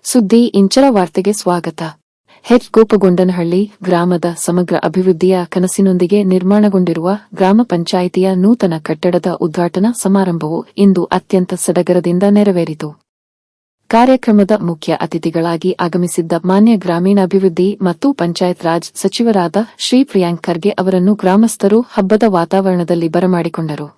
ಸುದ್ದಿ ಇಂಚರ ವಾರ್ತೆಗೆ ಸ್ವಾಗತ. ಗೋಪಗೊಂಡನಹಳ್ಳಿ ಗ್ರಾಮದ ಸಮಗ್ರ ಅಭಿವೃದ್ಧಿಯ ಕನಸಿನೊಂದಿಗೆ ನಿರ್ಮಾಣಗೊಂಡಿರುವ ಗ್ರಾಮ ಪಂಚಾಯಿತಿಯ ನೂತನ ಕಟ್ಟಡದ ಉದ್ಘಾಟನಾ ಸಮಾರಂಭವು ಇಂದು ಅತ್ಯಂತ ಸಡಗರದಿಂದ ನೆರವೇರಿತು. ಕಾರ್ಯಕ್ರಮದ ಮುಖ್ಯ ಅತಿಥಿಗಳಾಗಿ ಆಗಮಿಸಿದ್ದ ಮಾನ್ಯ ಗ್ರಾಮೀಣಾಭಿವೃದ್ಧಿ ಮತ್ತು ಪಂಚಾಯತ್ ರಾಜ್ ಸಚಿವರಾದ ಶ್ರೀ ಪ್ರಿಯಾಂಕ್ ಖರ್ಗೆ ಅವರನ್ನು ಗ್ರಾಮಸ್ಥರು ಹಬ್ಬದ ವಾತಾವರಣದಲ್ಲಿ ಬರಮಾಡಿಕೊಂಡರು.